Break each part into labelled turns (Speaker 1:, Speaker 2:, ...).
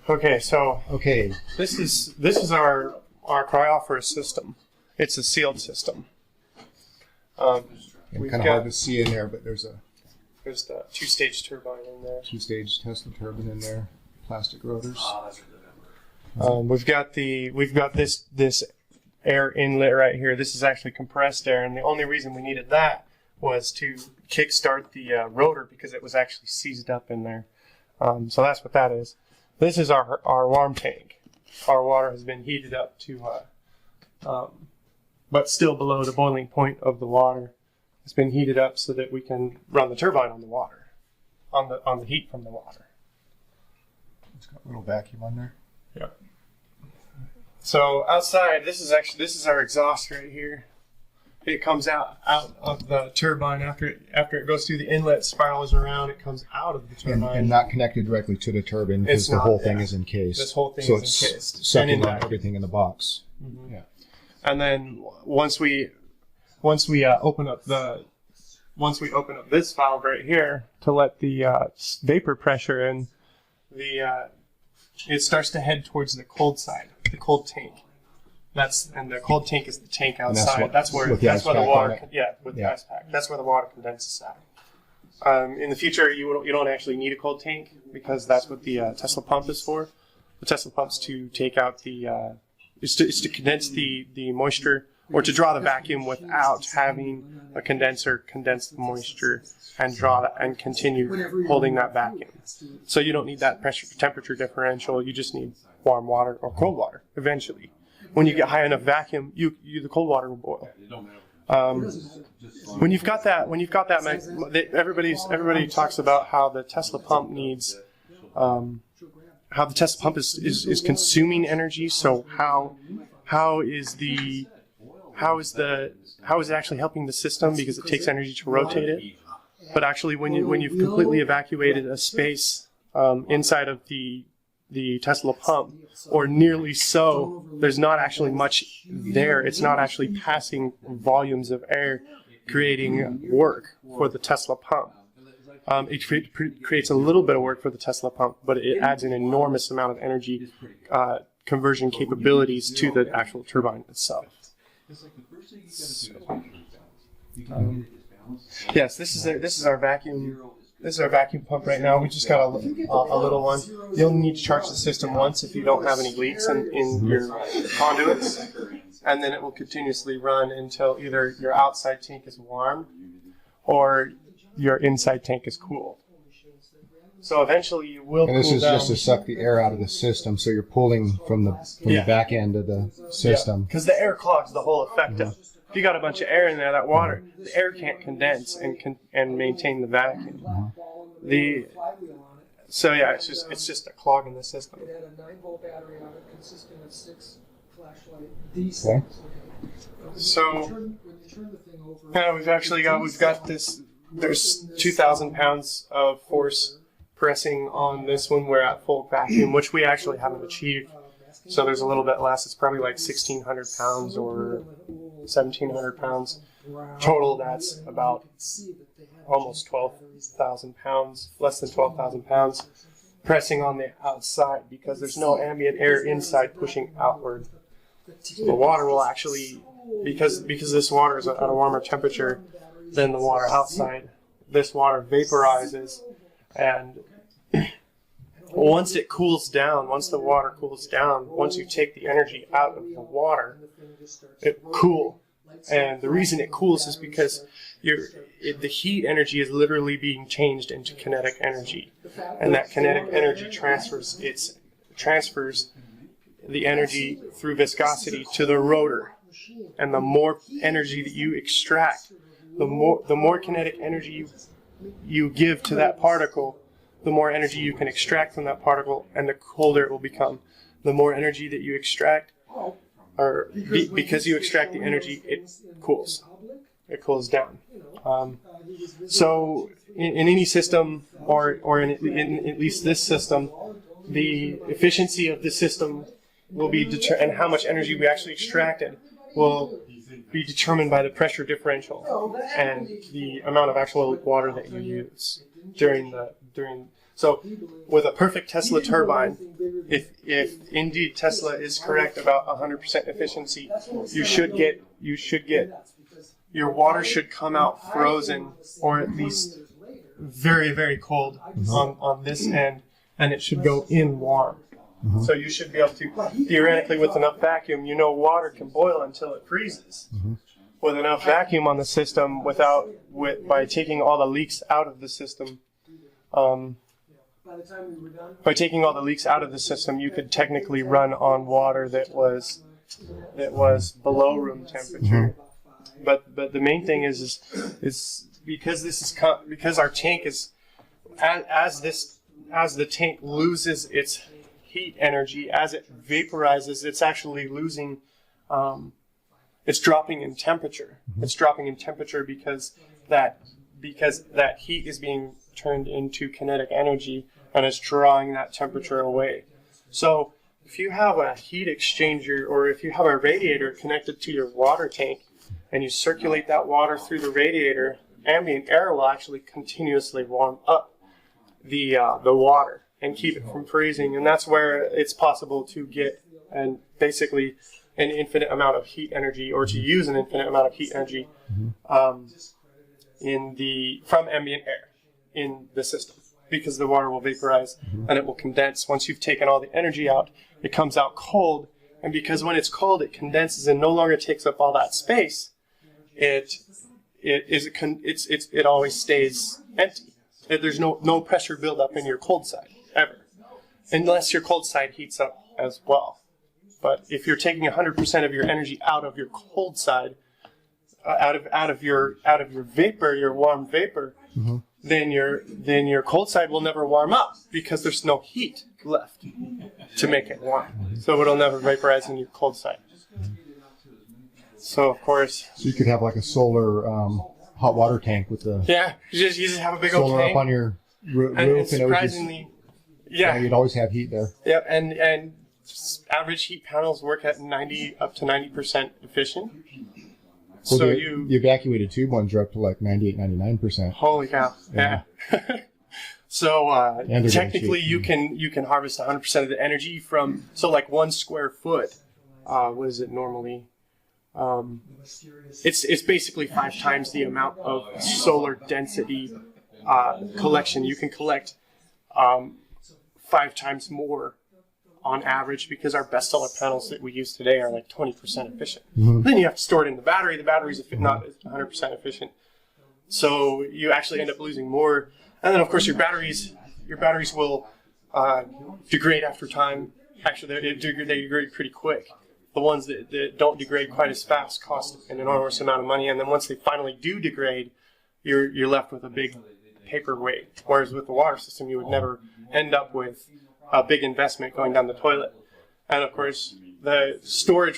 Speaker 1: Okay, so
Speaker 2: Okay.
Speaker 1: this is our cryophorus system. It's a sealed system.
Speaker 2: Kind of hard to see in there, but there's
Speaker 1: the two-stage turbine in there.
Speaker 2: two-stage Tesla turbine in there. Plastic rotors.
Speaker 1: We've got this air inlet right here. This is actually compressed air, and the only reason we needed that was to kickstart the rotor because it was actually seized up in there. So that's what that is. This is our warm tank. Our water has been heated up to, but still below the boiling point of the water. It's been heated up so that we can run the turbine on the water, on the heat from the water.
Speaker 2: It's got a little vacuum on there.
Speaker 1: Yep. So outside, this is our exhaust right here. It comes out of the turbine after it goes through the inlet, spirals around. It comes out of the turbine
Speaker 2: and not connected directly to the turbine because the whole thing is encased.
Speaker 1: This whole thing
Speaker 2: is
Speaker 1: encased.
Speaker 2: It's sucking on everything in the box.
Speaker 1: Mm-hmm.
Speaker 2: Yeah.
Speaker 1: And then once we open up this valve right here to let the vapor pressure in, it starts to head towards the cold side, the cold tank. And the cold tank is the tank outside. That's where the water. With the ice pack. That's where the water condenses at. In the future, you don't actually need a cold tank because that's what the Tesla pump is for. The Tesla pump's to take out is to condense the moisture, or to draw the vacuum without having a condenser condense the moisture and draw that and continue holding that vacuum. So you don't need that temperature differential. You just need warm water or cold water eventually. When you get high enough vacuum, the cold water will boil. When you've got that, everybody talks about how the Tesla pump needs, how the Tesla pump is consuming energy. So how is it actually helping the system because it takes energy to rotate it? But actually, when you've completely evacuated a space inside of the Tesla pump, or nearly so, there's not actually much there. It's not actually passing volumes of air, creating work for the Tesla pump. It creates a little bit of work for the Tesla pump, but it adds an enormous amount of energy conversion capabilities to the actual turbine itself. Yes, this is our vacuum. This is our vacuum pump right now. We just got a little one. You'll need to charge the system once if you don't have any leaks in your conduits, and then it will continuously run until either your outside tank is warm or your inside tank is cool. So eventually you will cool down.
Speaker 2: And this is just to suck the air out of the system, so you're pulling from the back end of the system.
Speaker 1: Because the air clogs the whole effect of. If you got a bunch of air in there, that water, the air can't condense and maintain the vacuum. It's just a clog in the system.
Speaker 3: It had a 9-volt battery on it, consisting of 6 flashlight D cells.
Speaker 1: So
Speaker 3: When you turn the thing over,
Speaker 1: we've got this. There's 2,000 pounds of force pressing on this one. We're at full vacuum, which we actually haven't achieved. So there's a little bit less. It's probably like 1,600 pounds or 1,700 pounds. Total, that's about almost 12,000 pounds, less than 12,000 pounds, pressing on the outside because there's no ambient air inside pushing outward. So the water will actually, because this water is at a warmer temperature than the water outside, this water vaporizes, and once it cools down, once the water cools down, once you take the energy out of the water, it cools. And the reason it cools is because the heat energy is literally being changed into kinetic energy. And that kinetic energy transfers the energy through viscosity to the rotor. And the more energy that you extract, the more kinetic energy you give to that particle, the more energy you can extract from that particle, and the colder it will become. The more energy that you extract, because you extract the energy, it cools. It cools down. So in any system, or in at least this system, the efficiency of the system will be and how much energy we actually extracted will be determined by the pressure differential and the amount of actual water that you use during So with a perfect Tesla turbine, if indeed Tesla is correct about 100% efficiency, you should get your water should come out frozen or at least very, very cold on this end, and it should go in warm. So you should be able to, theoretically, with enough vacuum, water can boil until it freezes. With enough vacuum on the system, by taking all the leaks out of the system, you could technically run on water that was below room temperature. But the main thing is because our tank is as the tank loses its heat energy, as it vaporizes, it's actually losing. It's dropping in temperature. It's dropping in temperature because that heat is being turned into kinetic energy and it's drawing that temperature away. So if you have a heat exchanger or if you have a radiator connected to your water tank and you circulate that water through the radiator, ambient air will actually continuously warm up the water and keep it from freezing. And that's where it's possible to get basically an infinite amount of heat energy, or to use an infinite amount of heat energy from ambient air in the system, because the water will vaporize and it will condense. Once you've taken all the energy out, it comes out cold, and because when it's cold, it condenses and no longer takes up all that space. It always stays empty. There's no pressure buildup in your cold side ever, unless your cold side heats up as well. But if you're taking 100% of your energy out of your cold side, out of your vapor, your warm vapor, then your cold side will never warm up because there's no heat left to make it warm. So it'll never vaporize in your cold side. So of course.
Speaker 2: So you could have like a solar hot water tank with the
Speaker 1: you just have a big old
Speaker 2: solar
Speaker 1: tank
Speaker 2: up on your roof,
Speaker 1: and surprisingly,
Speaker 2: you'd always have heat there.
Speaker 1: Yep, and average heat panels work at 90 up to 90% efficient.
Speaker 2: Well,
Speaker 1: So
Speaker 2: the evacuated tube ones are up to like 98, 99%.
Speaker 1: Holy cow! Yeah. So technically, you can harvest 100% of the energy from, so like 1 square foot. What is it normally? It's basically 5 times the amount of solar density collection. You can collect 5 times more on average, because our best solar panels that we use today are like 20% efficient. Then you have to store it in the battery. The battery's not 100% efficient, so you actually end up losing more. And then of course your batteries will degrade after time. Actually, they degrade pretty quick. The ones that don't degrade quite as fast cost an enormous amount of money, and then once they finally do degrade, you're left with a big paperweight. Whereas with the water system, you would never end up with a big investment going down the toilet. And of course, the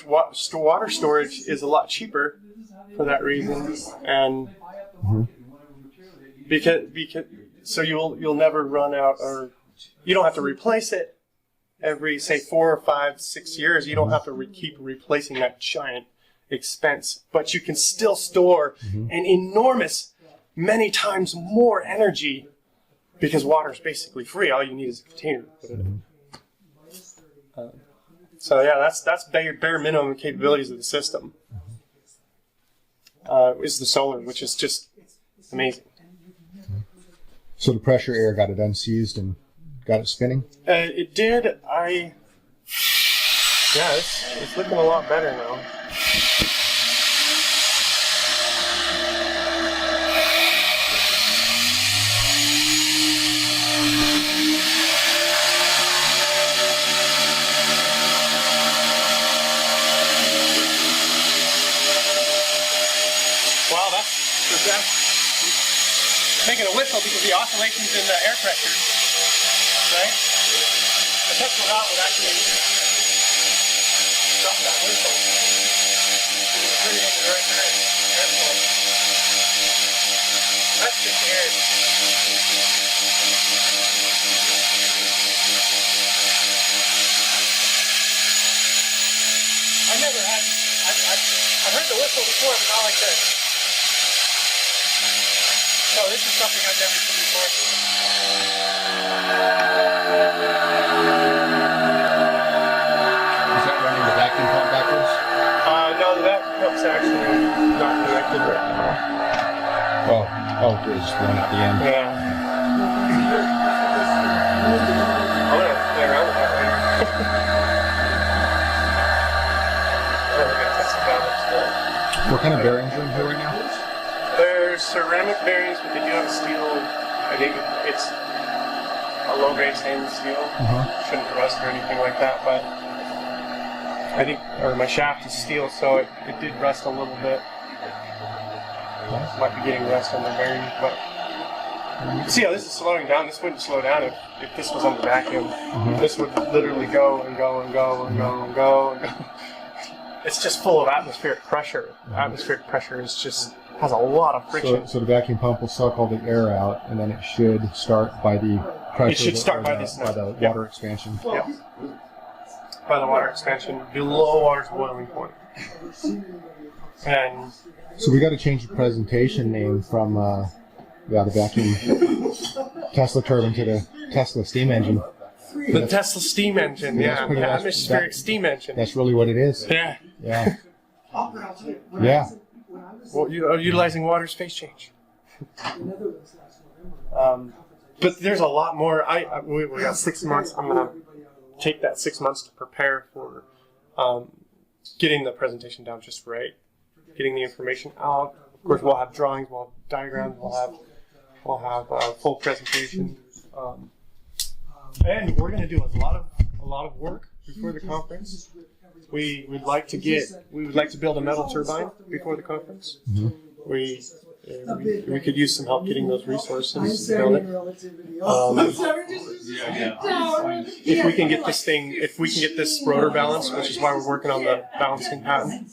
Speaker 1: water storage is a lot cheaper for that reason, and because so you'll never run out, or you don't have to replace it every, say, 4 or 5, 6 years. You don't have to keep replacing that giant expense, but you can still store an enormous, many times more energy, because water is basically free. All you need is a container to put it in. So yeah, that's bare minimum capabilities of the system. Is the solar, which is just amazing.
Speaker 2: So the pressure air got it unseized and got it spinning?
Speaker 1: It did. It's looking a lot better now. Wow, that's making a whistle because of the oscillations in the air pressure, right? A Tesla valve would actually stop that whistle. Turn it in the right airflow. That's just air. I've heard the whistle before, but not like this. So this is something I've never seen before. shaft's actually not connected right now.
Speaker 2: Oh, there's just one at the end.
Speaker 1: Yeah. I'm gonna play around with that later. I'm gonna test it out still.
Speaker 2: What kind of bearings are in here right now?
Speaker 1: There's ceramic bearings, but they do have a steel. I think it's a low-grade stainless steel. Shouldn't rust or anything like that, but I think, or my shaft is steel, so it did rust a little bit. Might be getting rust on the bearing, but see how this is slowing down? This wouldn't slow down if this was under vacuum. This would literally go and go and go and go and go and go. It's just full of atmospheric pressure. Atmospheric pressure is just has a lot of friction.
Speaker 2: So the vacuum pump will suck all the air out, and then it should start by the pressure.
Speaker 1: It should start by
Speaker 2: the water expansion.
Speaker 1: Yep. By the water expansion below water's boiling point. And
Speaker 2: so we got to change the presentation name from the vacuum Tesla turbine to the Tesla steam engine.
Speaker 1: The Tesla steam engine, the atmospheric steam engine.
Speaker 2: That's really what it is.
Speaker 1: Yeah.
Speaker 2: Yeah. Yeah.
Speaker 1: Well, utilizing water's phase change. But there's a lot more. We got 6 months. I'm gonna take that 6 months to prepare for getting the presentation down just right, getting the information out. Of course, we'll have drawings, we'll have diagrams, we'll have full presentation, and we're gonna do a lot of work before the conference. We would like to build a metal turbine before the conference. We could use some help getting those resources to build it. If we can get this rotor balance, which is why we're working on the balancing patent,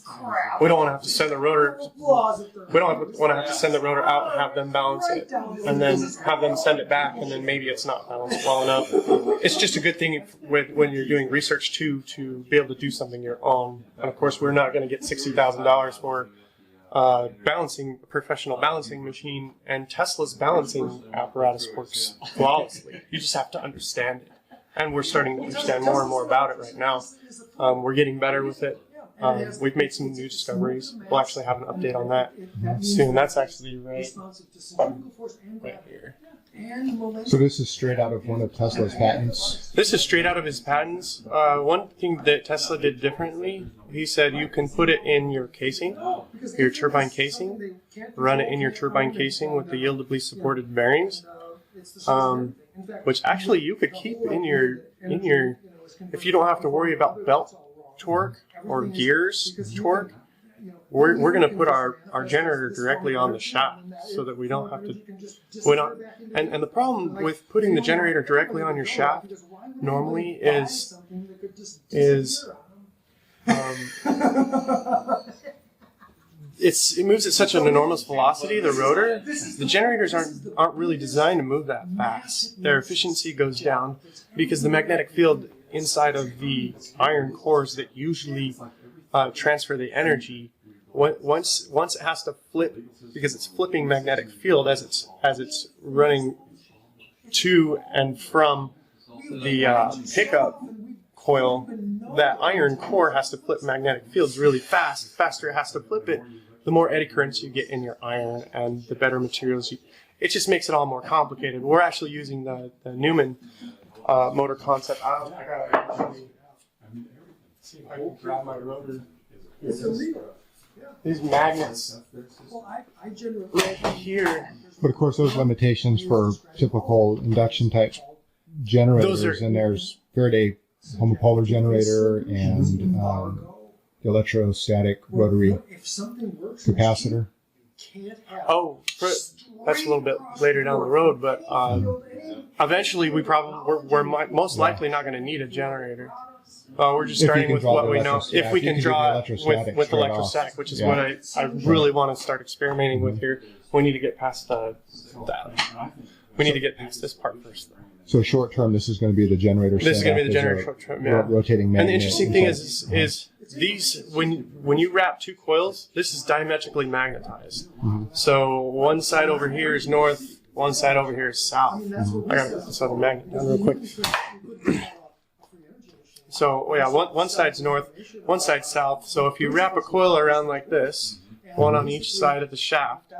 Speaker 1: we don't want to have to send the rotor. We don't want to have to send the rotor out and have them balance it, and then have them send it back, and then maybe it's not balanced well enough. It's just a good thing when you're doing research too, to be able to do something your own. And of course, we're not going to get $60,000 for a professional balancing machine, and Tesla's balancing apparatus works flawlessly. You just have to understand it, and we're starting to understand more and more about it right now. We're getting better with it. We've made some new discoveries. We'll actually have an update on that soon. That's actually right here.
Speaker 2: So this is straight out of one of Tesla's patents?
Speaker 1: This is straight out of his patents. One thing that Tesla did differently, he said you can put it in your casing, your turbine casing, run it in your turbine casing with the yieldably supported bearings, which actually you could keep in your, if you don't have to worry about belt torque or gears torque. We're going to put our generator directly on the shaft so that we don't have to. And the problem with putting the generator directly on your shaft normally is it moves at such an enormous velocity. The rotor, the generators aren't really designed to move that fast. Their efficiency goes down because the magnetic field inside of the iron cores that usually transfer the energy. Once it has to flip, because it's flipping magnetic field as it's running to and from the pickup coil, that iron core has to flip magnetic fields really fast. The faster it has to flip it, the more eddy currents you get in your iron and the better materials you. It just makes it all more complicated. We're actually using the Newman motor concept. I gotta actually see if I can grab my rotor. These magnets right here.
Speaker 2: But of course, those limitations for typical induction type generators, and there's Faraday homopolar generator and electrostatic rotary capacitor.
Speaker 1: Oh, that's a little bit later down the road, but eventually we're most likely not going to need a generator. We're just starting with what we know. If we can draw with electrostatic, which is what I really want to start experimenting with here. We need to get past we need to get past this part first, though.
Speaker 2: So short term, this is going to be the generator.
Speaker 1: This is going to be the generator short term, yeah.
Speaker 2: Rotating magnet.
Speaker 1: And the interesting thing is these when you wrap two coils, this is diametrically magnetized. So one side over here is north, one side over here is south. I got to put this other magnet down real quick. So yeah, one side's north, one side's south. So if you wrap a coil around like this, one on each side of the shaft,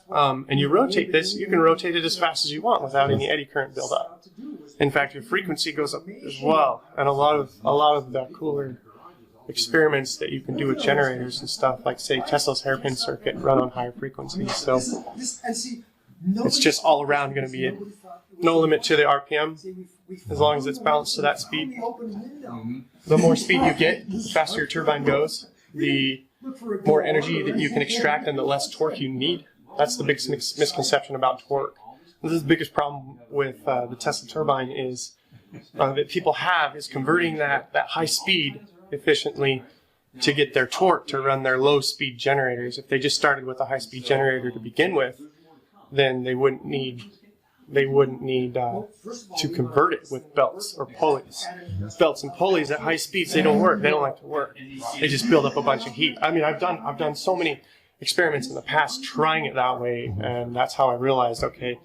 Speaker 1: and you rotate this, you can rotate it as fast as you want without any eddy current buildup. In fact, your frequency goes up as well, and a lot of the cooler experiments that you can do with generators and stuff, like say Tesla's hairpin circuit, run on higher frequencies. So it's just all around going to be no limit to the RPM, as long as it's balanced to that speed. The more speed you get, the faster your turbine goes, the more energy that you can extract and the less torque you need. That's the biggest misconception about torque. This is the biggest problem with the Tesla turbine is that people have is converting that high speed efficiently to get their torque to run their low speed generators. If they just started with a high speed generator to begin with, then they wouldn't need to convert it with belts or pulleys. Belts and pulleys at high speeds, they don't work. They don't like to work. They just build up a bunch of heat. I mean, I've done so many experiments in the past trying it that way, and that's how I realized, okay.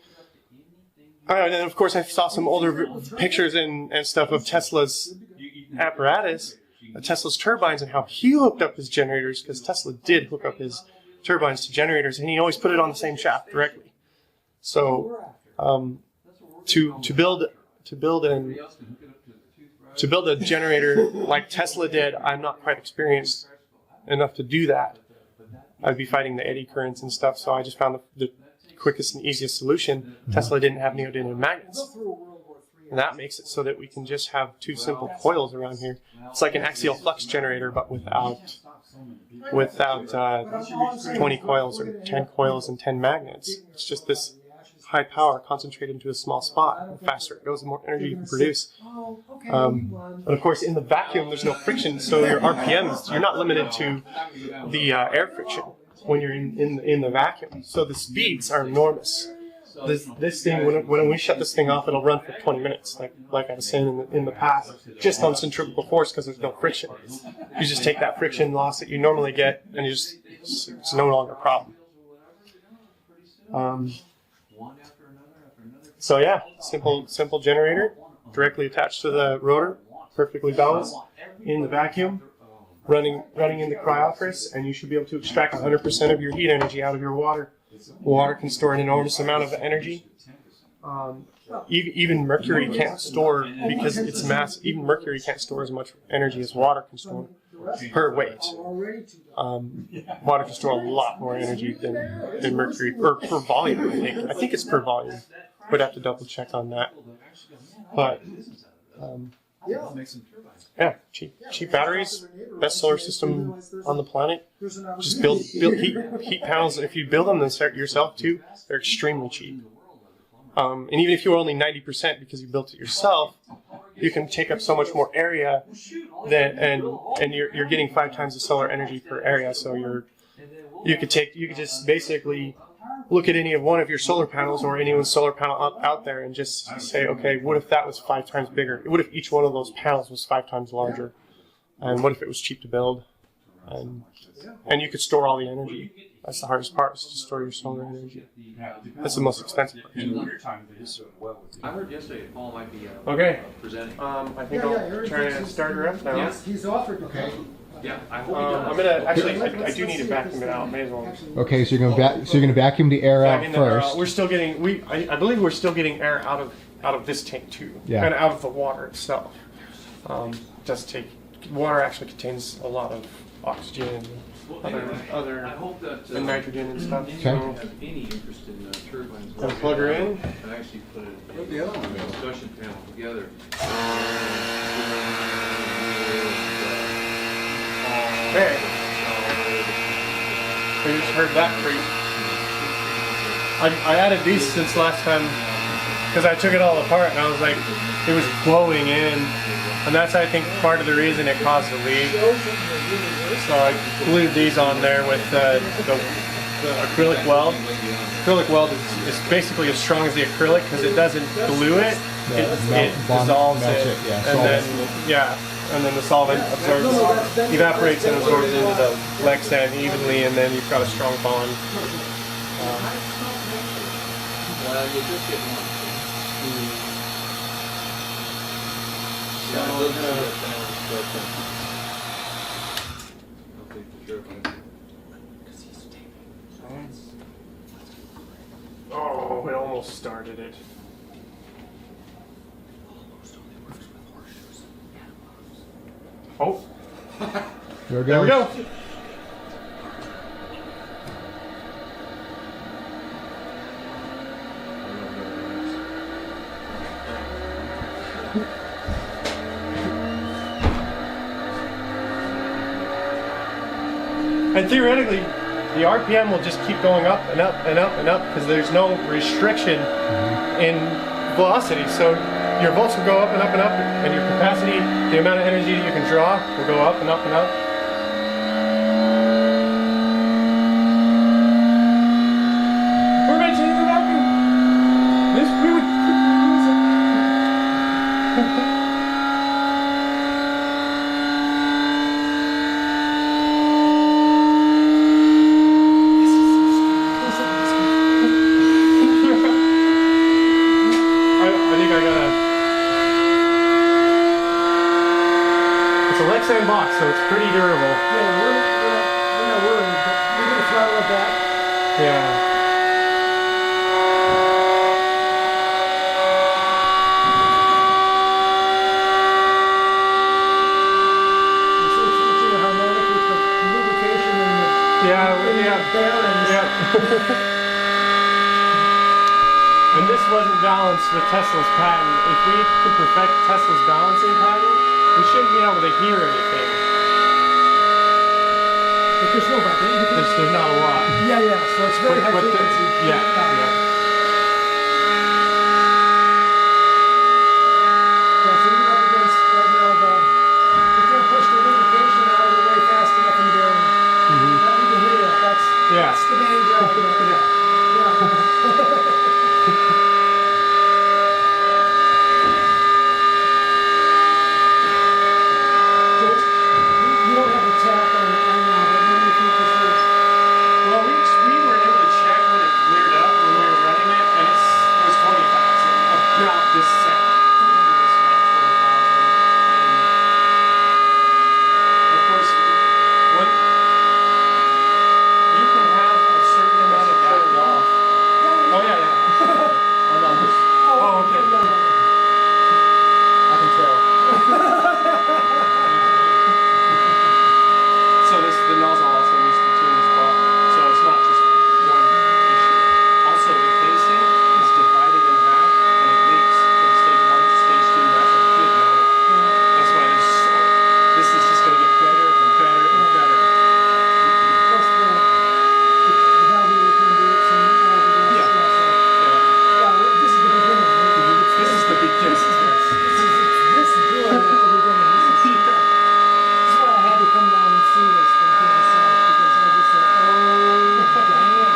Speaker 1: And then of course I saw some older pictures and stuff of Tesla's apparatus, Tesla's turbines, and how he hooked up his generators, because Tesla did hook up his turbines to generators, and he always put it on the same shaft directly. So to build a generator like Tesla did, I'm not quite experienced enough to do that. I'd be fighting the eddy currents and stuff, so I just found the quickest and easiest solution. Tesla didn't have neodymium magnets, and that makes it so that we can just have two simple coils around here. It's like an axial flux generator, but without 20 coils or 10 coils and 10 magnets. It's just this high power concentrated into a small spot. The faster it goes, the more energy you can produce. And of course, in the vacuum, there's no friction, so your RPMs, you're not limited to the air friction when you're in the vacuum. So the speeds are enormous. This thing, when we shut this thing off, it'll run for 20 minutes, like I was saying in the past, just on centrifugal force, because there's no friction. You just take that friction loss that you normally get, and it's no longer a problem. So yeah, simple generator, directly attached to the rotor, perfectly balanced in the vacuum, running in the cryopress, and you should be able to extract 100% of your heat energy out of your water. Water can store an enormous amount of energy. Even mercury can't store, because it's mass. Even mercury can't store as much energy as water can store per weight. Water can store a lot more energy than mercury, or per volume. I think it's per volume. Would have to double check on that. But yeah, cheap batteries, best solar system on the planet. Just build heat panels. If you build them yourself too, they're extremely cheap. And even if you were only 90% because you built it yourself, you can take up so much more area and you're getting 5 times the solar energy per area. So you could just basically look at any one of your solar panels or anyone's solar panel out there and just say, okay, what if that was 5 times bigger? What if each one of those panels was 5 times larger? And what if it was cheap to build? And you could store all the energy. That's the hardest part, is to store your solar energy. That's the most expensive part.
Speaker 4: I heard yesterday Paul might be presenting.
Speaker 1: I think I'll try to start her up now.
Speaker 3: He's offered. Okay.
Speaker 4: Yeah, I hope he does.
Speaker 1: I'm gonna actually. I do need to vacuum it out. May as well.
Speaker 2: Okay, so you're gonna vacuum the air out first.
Speaker 1: We're still getting. I believe we're still getting air out of this tank too, and out of the water itself. Does take water actually contains a lot of oxygen and other
Speaker 4: I hope that
Speaker 1: and nitrogen and stuff.
Speaker 4: if you have any interest in turbines,
Speaker 1: Gonna plug her in.
Speaker 4: I actually put a discussion panel together.
Speaker 1: Okay. We just heard that creep. I added these since last time because I took it all apart and I was like, it was blowing in, and that's I think part of the reason it caused the leak. So I glued these on there with the acrylic weld. Acrylic weld is basically as strong as the acrylic because it doesn't glue it. It dissolves it, and then the solvent evaporates and absorbs into the leg stand evenly, and then you've got a strong bond.
Speaker 4: Well, you just get one. I'll take the trip.
Speaker 1: Oh, we almost started it. Oh,
Speaker 2: There
Speaker 1: there we go. And theoretically, the RPM will just keep going up and up and up and up because there's no restriction in velocity. So your volts will go up and up and up, and your capacity, the amount of energy you can draw, will go up and up and up. We're maintaining the vacuum. This we would lose it. I think I gotta. It's a Lexan box, so it's pretty durable.
Speaker 3: Yeah, we're not worried, but we're gonna throttle it back.
Speaker 1: Yeah.
Speaker 3: It's in a harmonic with the lubrication and the
Speaker 1: Yeah.
Speaker 3: bearings.
Speaker 1: Yeah. And this wasn't balanced with Tesla's patent. If we could perfect Tesla's balancing patent, we shouldn't be able to hear anything.
Speaker 3: But there's no vacuum.
Speaker 1: There's not a lot.
Speaker 3: Yeah, so it's very high frequency.
Speaker 1: Yeah.
Speaker 3: Yeah, so even up against right now we can't push the lubrication out of the way fast enough in the bearing.
Speaker 1: Mhm.
Speaker 3: That we can hear that. That's the main driver. Yeah. So you don't have a tap on it right now, but what do you think this is?
Speaker 1: Well, we were able to check when it cleared up when we were running it, and it was 20,000. About this second. It was about 20,000. And of course, when you can have a certain amount of vacuum. Oh yeah. Oh, okay.
Speaker 2: I can tell.
Speaker 1: So the nozzle also needs to be tuned as well. So it's not just one issue. Also, the casing is divided in half and it leaks from stage 1 to stage 2. That's a big no-no. That's why this is just going to get better and better and better.
Speaker 3: Plus the valve conduits and all the rest.
Speaker 1: Yeah.
Speaker 3: Yeah, this is the beginning.
Speaker 1: This is the beginning.
Speaker 3: This is good at the beginning. This is why I had to come down and see this thing for myself, because I just said, oh, damn.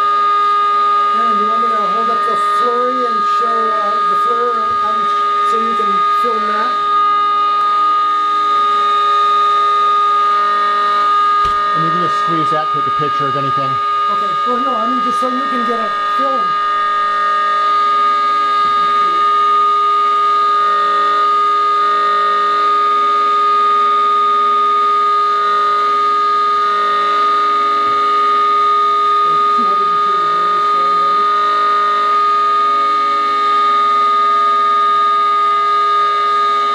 Speaker 3: Aaron, you want me to hold up the flurry and show the flare so you can film that?
Speaker 2: And you can just squeeze that, take a picture of anything.
Speaker 3: Okay, well, no, I mean just so you can get a film.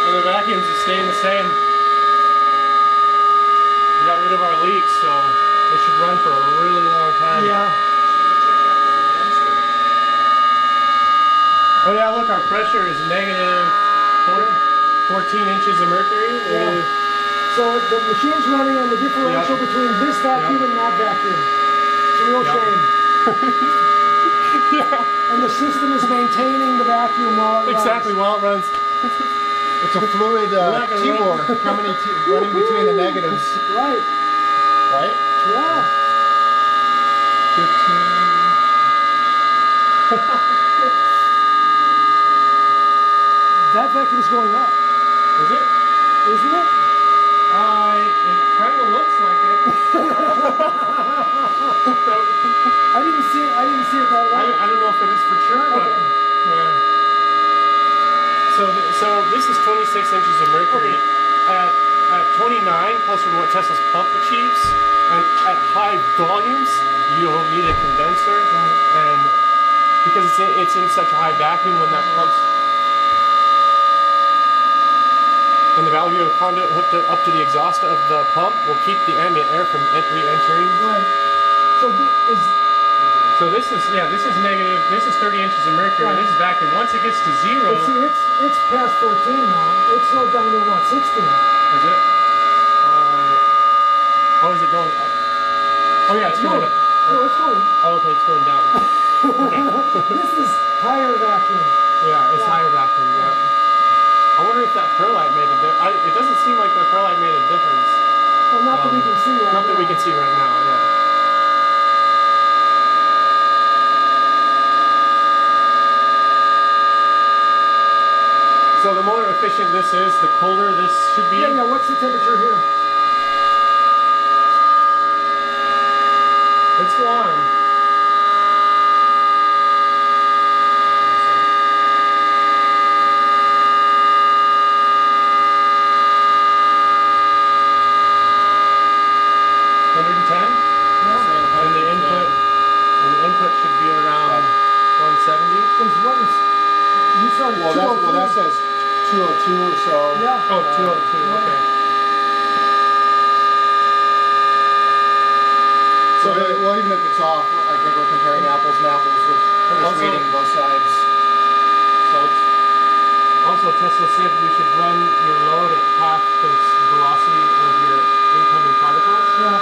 Speaker 1: And the vacuums are staying the same. We got rid of our leaks, so they should run for a really long time.
Speaker 3: Yeah.
Speaker 1: Oh yeah, look, our pressure is negative 14 inches of mercury.
Speaker 3: Yeah. So the machine's running on the differential between this vacuum and that vacuum. It's a real shame.
Speaker 1: Yeah,
Speaker 3: And the system is maintaining the vacuum while it runs.
Speaker 1: exactly, while it runs.
Speaker 2: It's a fluid
Speaker 1: Like a
Speaker 2: T-bore running between the negatives,
Speaker 3: Right.
Speaker 2: right?
Speaker 3: Yeah.
Speaker 2: 15.
Speaker 3: That vacuum is going up,
Speaker 1: Is it?
Speaker 3: isn't it?
Speaker 1: It kind of looks like it. sure, but yeah. So this is 26 inches of mercury at 29, closer to what Tesla's pump achieves, and at high volumes, you'll need a condenser, and because it's in such a high vacuum when that pumps. And the value of a conduit hooked up to the exhaust of the pump will keep the ambient air from re-entering.
Speaker 3: Right.
Speaker 1: So this is negative. This is 30 inches of mercury.
Speaker 3: Right.
Speaker 1: This is vacuum. Once it gets to zero,
Speaker 3: But see, it's past 14 now. It's slowed down to what, 16?
Speaker 1: is it? Oh, is it going up? Oh yeah, it's going up.
Speaker 3: No, it's going.
Speaker 1: Oh, okay, it's going down.
Speaker 3: This is higher vacuum.
Speaker 1: Yeah, it's higher vacuum. Yeah. I wonder if that perlite made a difference. It doesn't seem like the perlite made a difference.
Speaker 3: Well, not that we can see right now.
Speaker 1: Not that we can see right now. Yeah. So the more efficient this is, the colder this should be.
Speaker 3: Yeah, what's the temperature here?
Speaker 1: It's warm. And the input should be around 170.
Speaker 3: You started
Speaker 2: Well, that says 202 or so.
Speaker 3: Yeah.
Speaker 1: Oh, 202. Okay.
Speaker 2: So, even if it's off, I think we're comparing apples and apples with just reading both sides. So
Speaker 1: also, Tesla said you should run your load at half the velocity of your incoming particles.
Speaker 3: Yeah.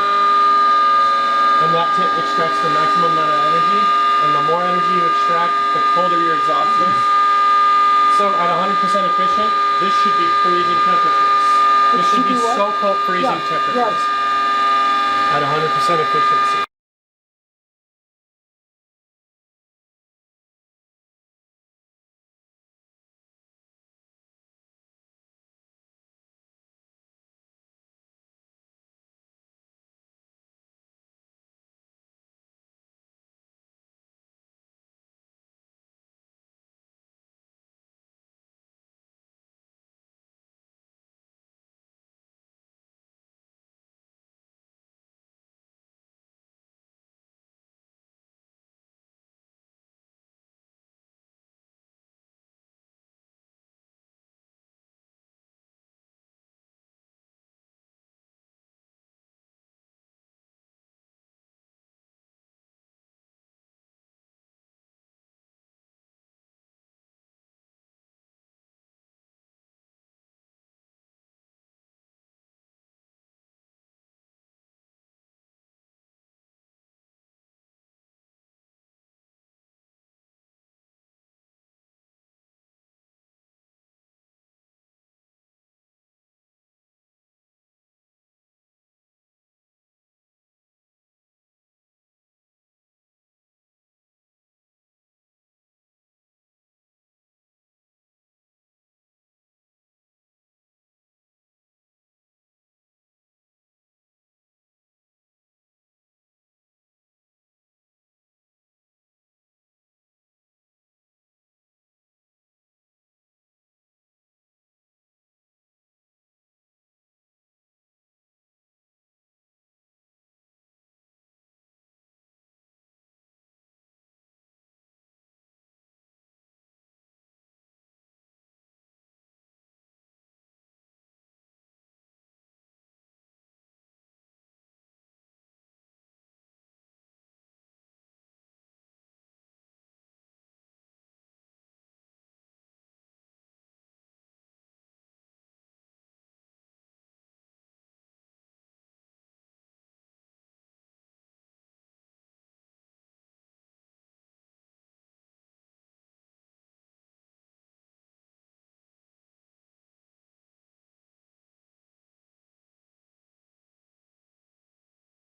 Speaker 1: And that extracts the maximum amount of energy. And the more energy you extract, the colder your exhaust is. So at 100% efficient, this should be freezing temperatures. This should be so cold freezing temperatures.
Speaker 3: Right.
Speaker 1: At 100% efficiency.